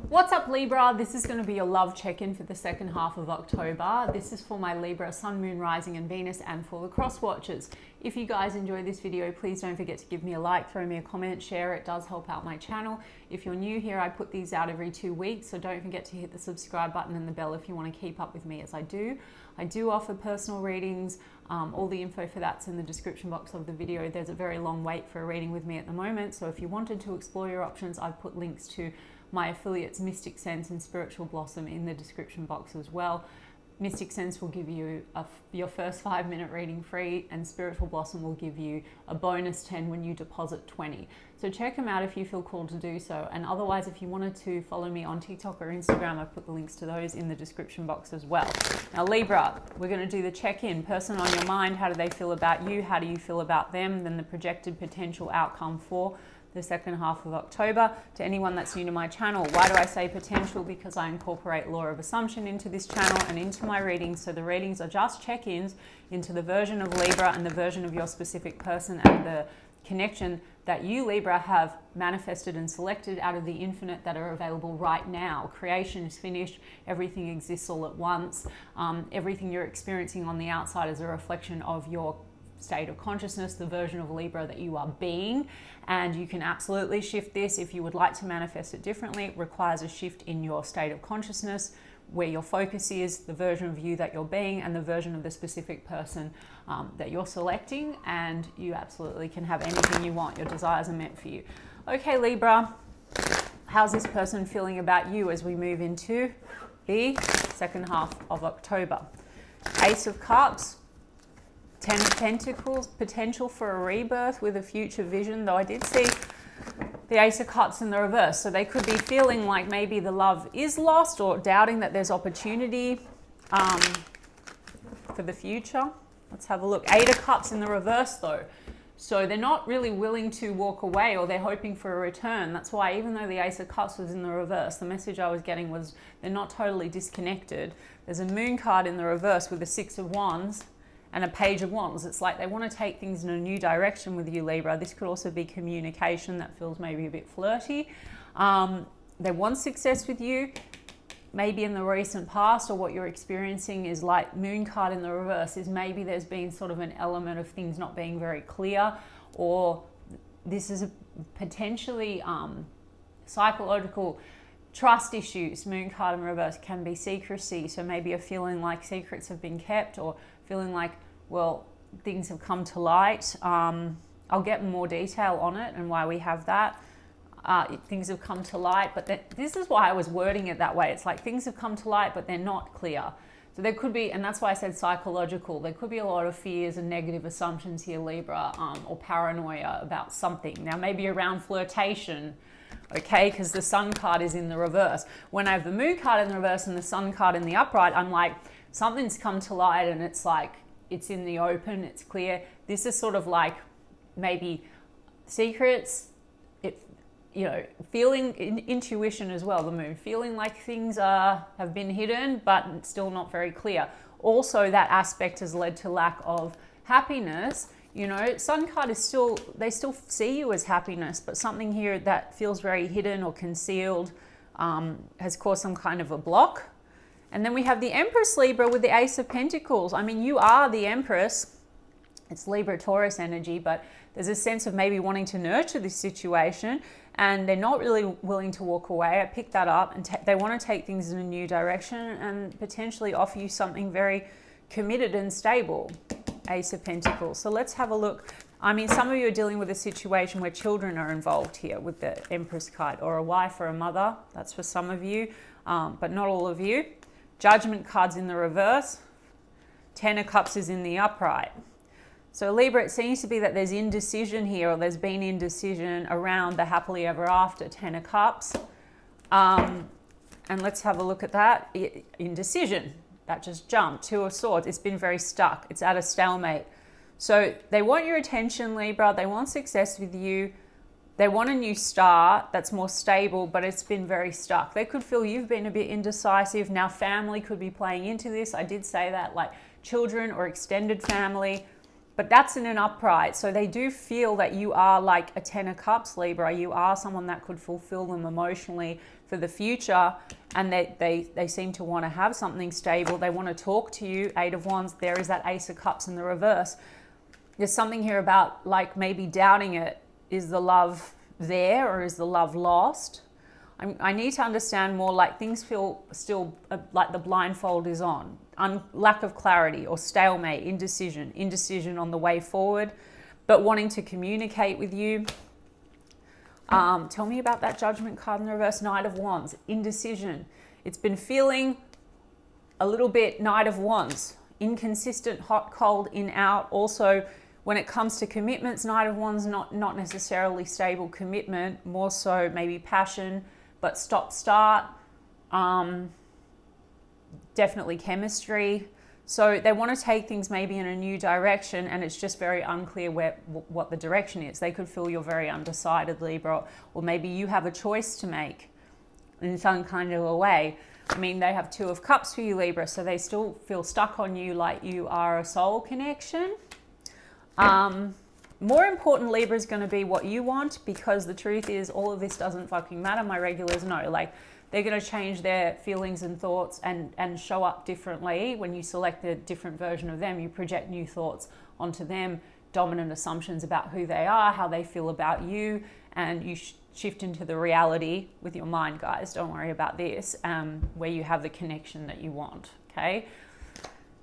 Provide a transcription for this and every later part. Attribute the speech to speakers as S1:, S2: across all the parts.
S1: What's up, Libra? This is going to be your love check-in for the second half of October. This is for my Libra Sun, Moon, Rising and Venus, and for the cross watchers. If you guys enjoy this video, please don't forget to give me a like, throw me a comment, share. It does help out my channel. If you're new here, I put these out every 2 weeks, so don't forget to hit the subscribe button and the bell if you want to keep up with me as I do. I do offer personal readings. All the info for that's in the description box of the video. There's a very long wait for a reading with me at the moment, so if you wanted to explore your options, I've put links to my affiliates Mystic Sense and Spiritual Blossom in the description box as well. Mystic Sense will give you your first 5-minute reading free, and Spiritual Blossom will give you a bonus 10 when you deposit 20. So check them out if you feel called to do so. And otherwise, if you wanted to follow me on TikTok or Instagram, I've put the links to those in the description box as well. Now, Libra, we're going to do the check-in. Person on your mind, how do they feel about you? How do you feel about them? Then the projected potential outcome for the second half of October. To anyone that's new to my channel, why do I say potential? Because I incorporate law of assumption into this channel and into my readings. So the readings are just check-ins into the version of Libra and the version of your specific person and the connection that you, Libra, have manifested and selected out of the infinite that are available right now. Creation is finished. Everything exists all at once. Everything you're experiencing on the outside is a reflection of your state of consciousness, the version of Libra that you are being. And you can absolutely shift this if you would like to manifest it differently. It requires a shift in your state of consciousness, where your focus is, the version of you that you're being, and the version of the specific person that you're selecting. And you absolutely can have anything you want. Your desires are meant for you. Okay, Libra, how's this person feeling about you as we move into the second half of October? Ace of Cups, 10 of Pentacles, potential for a rebirth with a future vision, though I did see the Ace of Cups in the reverse. So they could be feeling like maybe the love is lost or doubting that there's opportunity for the future. Let's have a look. 8 of Cups in the reverse though. So they're not really willing to walk away, or they're hoping for a return. That's why even though the Ace of Cups was in the reverse, the message I was getting was they're not totally disconnected. There's a Moon card in the reverse with the 6 of Wands and a Page of Wands. It's like they want to take things in a new direction with you, Libra. This could also be communication that feels maybe a bit flirty. They want success with you, maybe in the recent past, or what you're experiencing is like Moon card in the reverse is maybe there's been sort of an element of things not being very clear, or this is a potentially psychological trust issues. Moon card in reverse can be secrecy. So maybe you're feeling like secrets have been kept, or feeling like, well, things have come to light. I'll get more detail on it and why we have that. Things have come to light, but this is why I was wording it that way. It's like things have come to light, but they're not clear. So there could be, and that's why I said psychological, there could be a lot of fears and negative assumptions here, Libra, or paranoia about something. Now, maybe around flirtation, okay, because the Sun card is in the reverse. When I have the Moon card in the reverse and the Sun card in the upright, I'm like, something's come to light and it's like, it's in the open, it's clear. This is sort of like maybe secrets, feeling intuition as well, the Moon, feeling like things have been hidden, but still not very clear. Also, that aspect has led to lack of happiness. Sun card is still, they still see you as happiness, but something here that feels very hidden or concealed has caused some kind of a block. And then we have the Empress, Libra, with the Ace of Pentacles. I mean, you are the Empress. It's Libra Taurus energy, but there's a sense of maybe wanting to nurture this situation, and they're not really willing to walk away. I picked that up, and they want to take things in a new direction and potentially offer you something very committed and stable. Ace of Pentacles. So let's have a look. I mean, some of you are dealing with a situation where children are involved here with the Empress card, or a wife or a mother. That's for some of you, but not all of you. Judgment card's in the reverse. 10 of Cups is in the upright. So Libra, it seems to be that there's indecision here, or there's been indecision around the happily ever after. 10 of Cups. And let's have a look at that. Indecision. That just jumped. 2 of Swords. It's been very stuck. It's at a stalemate. So they want your attention, Libra. They want success with you. They want a new start that's more stable, but it's been very stuck. They could feel you've been a bit indecisive. Now, family could be playing into this. I did say that, like children or extended family. but that's in an upright. So they do feel that you are like a 10 of cups, Libra. You are someone that could fulfill them emotionally, for the future, and they seem to want to have something stable. They want to talk to you. 8 of Wands, there is that Ace of Cups in the reverse. There's something here about like maybe doubting it. Is the love there or is the love lost? I need to understand more, like things feel still like the blindfold is on. Lack of clarity or stalemate, indecision on the way forward, but wanting to communicate with you. Tell me about that Judgment card in the reverse. Knight of Wands, indecision. It's been feeling a little bit Knight of Wands, inconsistent, hot, cold, in, out. Also, when it comes to commitments, Knight of Wands, not necessarily stable commitment, more so maybe passion, but stop, start, definitely chemistry. So they want to take things maybe in a new direction, and it's just very unclear what the direction is. They could feel you're very undecided, Libra, or maybe you have a choice to make in some kind of a way. I mean, they have 2 of Cups for you, Libra, so they still feel stuck on you like you are a soul connection. More important, Libra, is going to be what you want, because the truth is all of this doesn't fucking matter. My regulars know, like, they're going to change their feelings and thoughts and show up differently. When you select a different version of them, you project new thoughts onto them, dominant assumptions about who they are, how they feel about you, and you shift into the reality with your mind, guys. Don't worry about this, where you have the connection that you want, okay?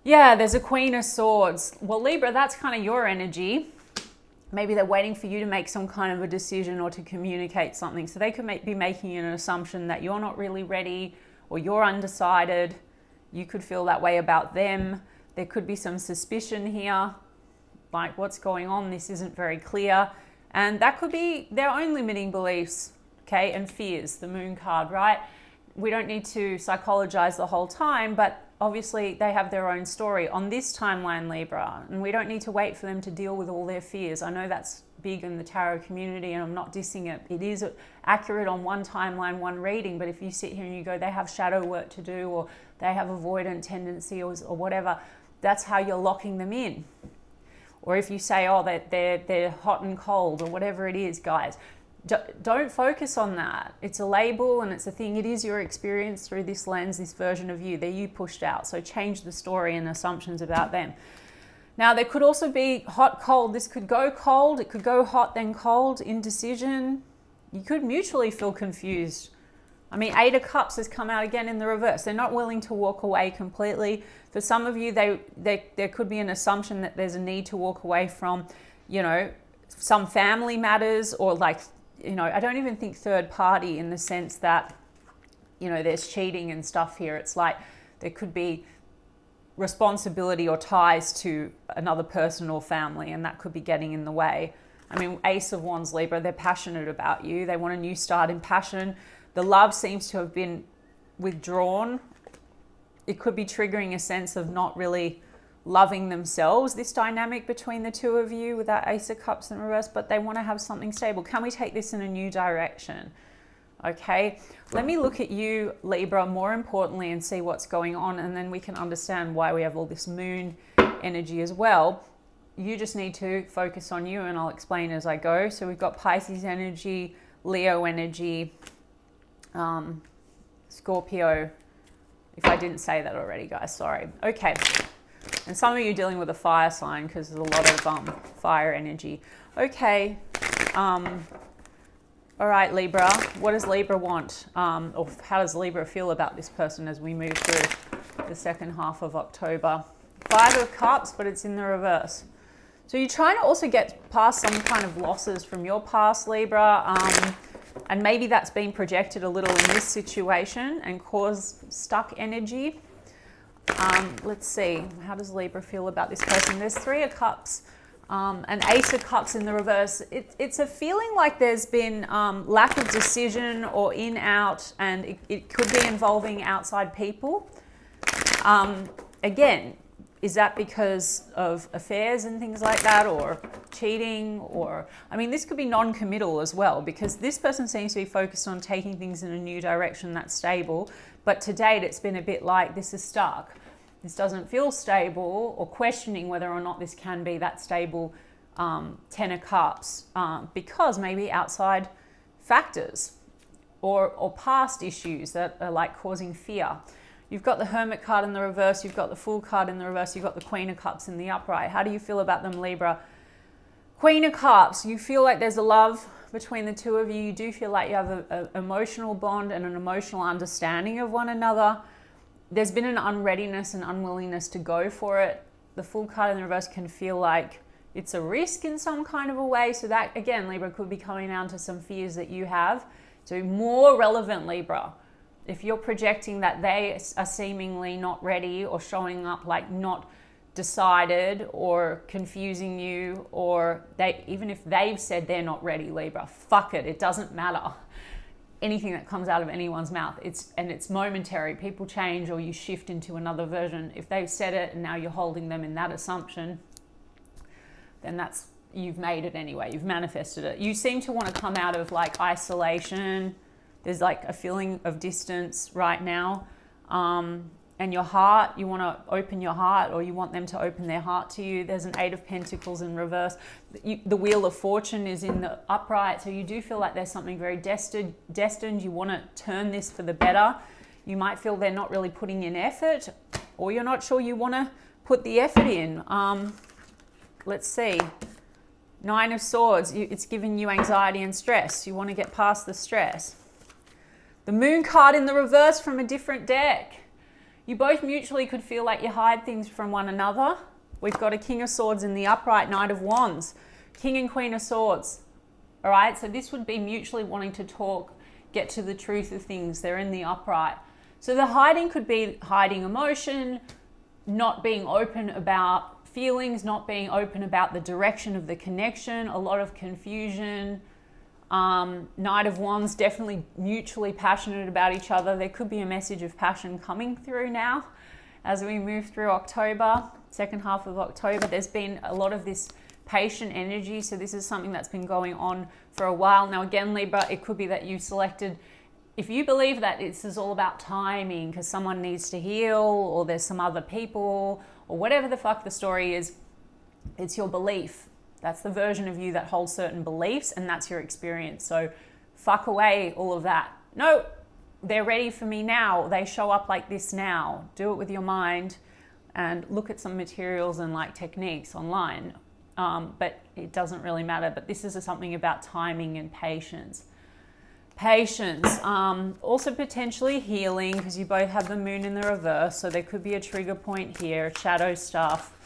S1: Yeah, there's a Queen of Swords. Well, Libra, that's kind of your energy. Maybe they're waiting for you to make some kind of a decision or to communicate something. So they could be making an assumption that you're not really ready or you're undecided. You could feel that way about them. There could be some suspicion here, like what's going on, this isn't very clear. And that could be their own limiting beliefs, okay, and fears, the Moon card, right? We don't need to psychologize the whole time, but obviously they have their own story on this timeline, Libra, and we don't need to wait for them to deal with all their fears. I know that's big in the tarot community, and I'm not dissing it. It is accurate on one timeline, one reading, but if you sit here and you go, they have shadow work to do, or they have avoidant tendency, or whatever, that's how you're locking them in. Or if you say, oh, they're hot and cold, or whatever it is, guys, don't focus on that. It's a label and it's a thing. It is your experience through this lens, this version of you. They're you pushed out. So change the story and assumptions about them. Now, there could also be hot, cold. This could go cold. It could go hot, then cold, indecision. You could mutually feel confused. I mean, 8 of Cups has come out again in the reverse. They're not willing to walk away completely. For some of you, there could be an assumption that there's a need to walk away from, you know, some family matters, or like, you know, I don't even think third party in the sense that, you know, there's cheating and stuff here. It's like there could be responsibility or ties to another person or family, and that could be getting in the way. I mean, Ace of Wands, Libra, they're passionate about you. They want a new start in passion. The love seems to have been withdrawn. It could be triggering a sense of not really loving themselves, this dynamic between the two of you with that Ace of Cups in reverse, but they want to have something stable. Can we take this in a new direction? Okay, let me look at you, Libra, more importantly, and see what's going on, and then we can understand why we have all this Moon energy as well. You just need to focus on you, and I'll explain as I go. So we've got Pisces energy, Leo energy, Scorpio. If I didn't say that already, guys, sorry. Okay. And some of you are dealing with a fire sign because there's a lot of fire energy. Okay. All right, Libra. What does Libra want? Or how does Libra feel about this person as we move through the second half of October? 5 of Cups, but it's in the reverse. So you're trying to also get past some kind of losses from your past, Libra. And maybe that's been projected a little in this situation and caused stuck energy. Let's see, how does Libra feel about this person? There's 3 of Cups, an Ace of Cups in the reverse. It's a feeling like there's been lack of decision or in, out, and it could be involving outside people. Again, is that because of affairs and things like that, or cheating, or, I mean, this could be non-committal as well, because this person seems to be focused on taking things in a new direction that's stable. But to date, it's been a bit like this is stuck. This doesn't feel stable, or questioning whether or not this can be that stable 10 of Cups, because maybe outside factors. or past issues that are like causing fear. You've got the Hermit card in the reverse, you've got the Fool card in the reverse, you've got the Queen of Cups in the upright. How do you feel about them, Libra? Queen of Cups, you feel like there's a love between the two of you. You do feel like you have an emotional bond and an emotional understanding of one another. There's been an unreadiness and unwillingness to go for it. The Fool card in the reverse can feel like it's a risk in some kind of a way. So that, again, Libra, could be coming down to some fears that you have. So more relevant, Libra, if you're projecting that they are seemingly not ready or showing up like not decided or confusing you, or even if they've said they're not ready, Libra, fuck it, it doesn't matter. Anything that comes out of anyone's mouth, it's momentary. People change or you shift into another version. If they've said it and now you're holding them in that assumption, then you've made it anyway. You've manifested it. You seem to want to come out of like isolation. There's like a feeling of distance right now. And your heart, you want to open your heart, or you want them to open their heart to you. There's an 8 of Pentacles in reverse. The Wheel of Fortune is in the upright. So you do feel like there's something very destined. You want to turn this for the better. You might feel they're not really putting in effort, or you're not sure you want to put the effort in. Let's see. 9 of Swords, it's giving you anxiety and stress. You want to get past the stress. The Moon card in the reverse from a different deck. You both mutually could feel like you hide things from one another. We've got a King of Swords in the upright, Knight of Wands, King and Queen of Swords. All right, so this would be mutually wanting to talk, get to the truth of things. They're in the upright. So the hiding could be hiding emotion, not being open about feelings, not being open about the direction of the connection, a lot of confusion. Knight of Wands, definitely mutually passionate about each other. There could be a message of passion coming through now as we move through October, second half of October. There's been a lot of this patient energy. So this is something that's been going on for a while. Now, again, Libra, it could be that you selected, if you believe that this is all about timing because someone needs to heal or there's some other people or whatever the fuck the story is, it's your belief. That's the version of you that holds certain beliefs, and that's your experience. So fuck away all of that. No, they're ready for me now. They show up like this now. Do it with your mind and look at some materials and like techniques online. But it doesn't really matter. But this is something about timing and patience. Patience. Also potentially healing, because you both have the Moon in the reverse. So there could be a trigger point here, shadow stuff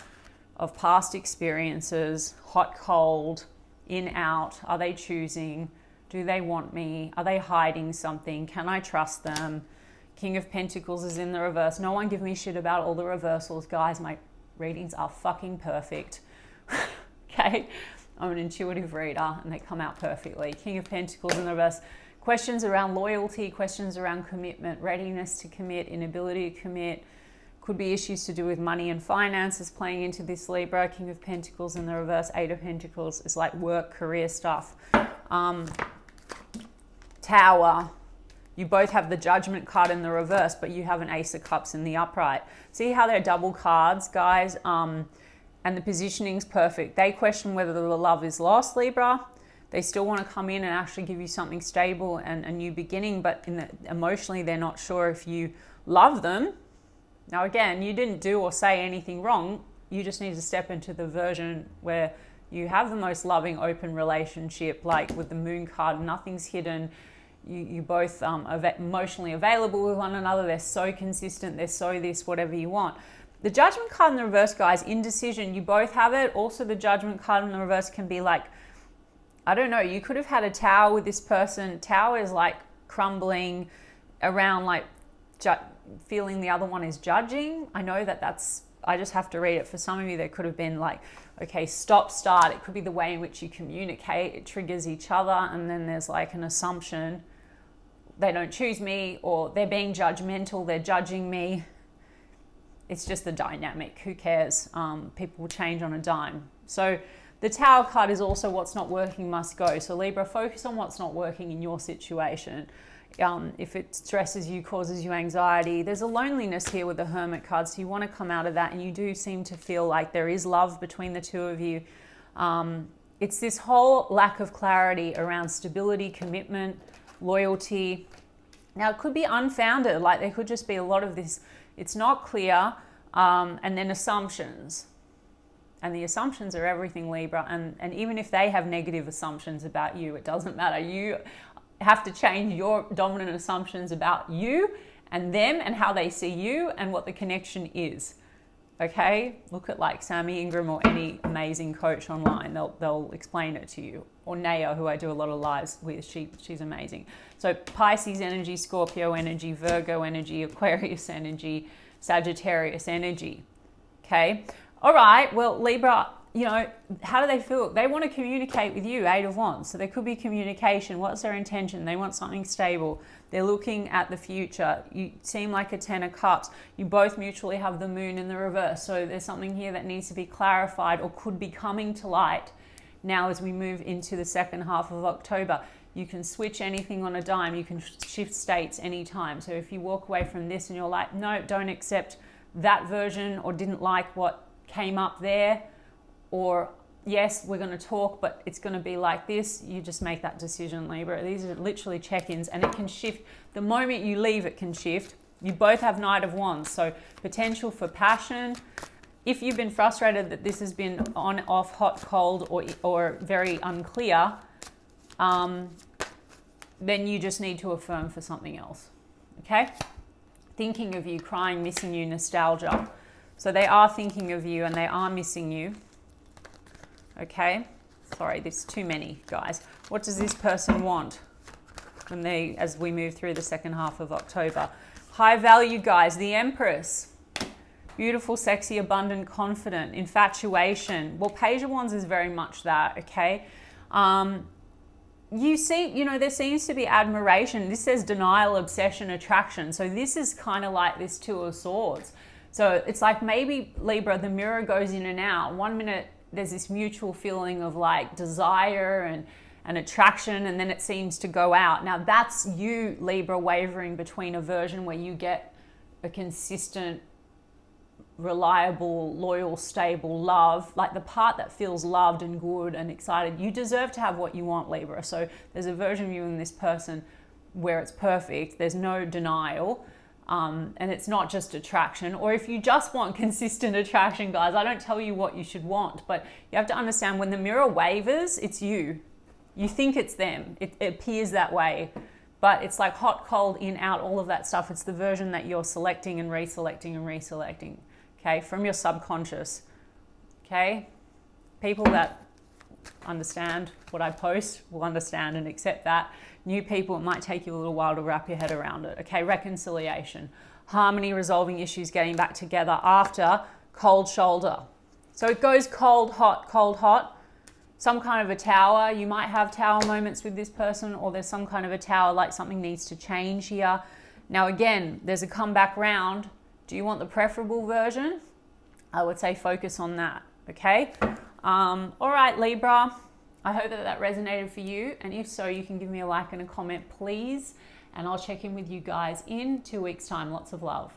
S1: of past experiences, hot, cold, in, out. Are they choosing? Do they want me? Are they hiding something? Can I trust them? King of Pentacles is in the reverse. No one give me shit about all the reversals. Guys, my readings are fucking perfect. Okay? I'm an intuitive reader and they come out perfectly. King of Pentacles in the reverse. Questions around loyalty, questions around commitment, readiness to commit, inability to commit. Could be issues to do with money and finances playing into this, Libra. King of Pentacles in the reverse, 8 of Pentacles is like work, career stuff. Tower. You both have the Judgment card in the reverse, but you have an Ace of Cups in the upright. See how they're double cards, guys? And the positioning's perfect. They question whether the love is lost, Libra. They still want to come in and actually give you something stable and a new beginning, but emotionally they're not sure if you love them. Now, again, you didn't do or say anything wrong. You just need to step into the version where you have the most loving, open relationship, like with the Moon card, nothing's hidden. You both are emotionally available with one another. They're so consistent. They're so this, whatever you want. The Judgment card in the reverse, guys, indecision. You both have it. Also, the Judgment card in the reverse can be like, I don't know, you could have had a Tower with this person. Tower is like crumbling around, like feeling the other one is judging. I know that's, I just have to read it. For some of you, there could have been like, okay, stop, start. It could be the way in which you communicate. It triggers each other. And then there's like an assumption they don't choose me, or they're being judgmental. They're judging me. It's just the dynamic. Who cares? People will change on a dime. So the Tower card is also what's not working must go. So Libra, focus on what's not working in your situation. If it stresses you, causes you anxiety. There's a loneliness here with the Hermit card, so you want to come out of that, and you do seem to feel like there is love between the two of you. It's this whole lack of clarity around stability, commitment, loyalty. Now, it could be unfounded, like there could just be a lot of this, it's not clear, and then assumptions. And the assumptions are everything, Libra. And even if they have negative assumptions about you, it doesn't matter. You have to change your dominant assumptions about you and them and how they see you and what the connection is. Okay? Look at like Sammy Ingram or any amazing coach online. They'll explain it to you. Or Naya, who I do a lot of lives with. She's amazing. So Pisces energy, Scorpio energy, Virgo energy, Aquarius energy, Sagittarius energy. Okay? All right, well, Libra, you know, how do they feel? They want to communicate with you, 8 of Wands. So there could be communication. What's their intention? They want something stable. They're looking at the future. You seem like a 10 of Cups. You both mutually have the moon in the reverse. So there's something here that needs to be clarified or could be coming to light now as we move into the second half of October. You can switch anything on a dime. You can shift states anytime. So if you walk away from this and you're like, no, don't accept that version or didn't like what came up there, or yes, we're going to talk, but it's going to be like this, you just make that decision, Libra. These are literally check-ins, and it can shift. The moment you leave, it can shift. You both have Knight of Wands, so potential for passion. If you've been frustrated that this has been on, off, hot, cold, or very unclear, then you just need to affirm for something else, okay? Thinking of you, crying, missing you, nostalgia. So they are thinking of you and they are missing you. Okay? Sorry, there's too many, guys. What does this person want as we move through the second half of October? High value, guys. The Empress. Beautiful, sexy, abundant, confident. Infatuation. Well, Page of Wands is very much that, okay? You see, you know, there seems to be admiration. This says denial, obsession, attraction. So this is kind of like this Two of Swords. So it's like maybe, Libra, the mirror goes in and out. 1 minute, there's this mutual feeling of like desire and attraction, and then it seems to go out. Now that's you, Libra, wavering between a version where you get a consistent, reliable, loyal, stable love, like the part that feels loved and good and excited. You deserve to have what you want, Libra. So there's a version of you and this person where it's perfect. There's no denial. And it's not just attraction. Or if you just want consistent attraction, guys, I don't tell you what you should want, but you have to understand when the mirror wavers, it's you. You think it's them. It appears that way, but it's like hot, cold, in, out, all of that stuff. It's the version that you're selecting and reselecting and reselecting, okay, from your subconscious, okay? People that understand what I post will understand and accept that. New people, it might take you a little while to wrap your head around it. Okay, reconciliation, harmony, resolving issues, getting back together after cold shoulder. So it goes cold, hot, cold, hot. Some kind of a tower. You might have tower moments with this person, or there's some kind of a tower, like something needs to change here. Now again, there's a comeback round. Do you want the preferable version? I would say focus on that, okay? All right, Libra. I hope that resonated for you, and if so, you can give me a like and a comment, please, and I'll check in with you guys in 2 weeks' time. Lots of love.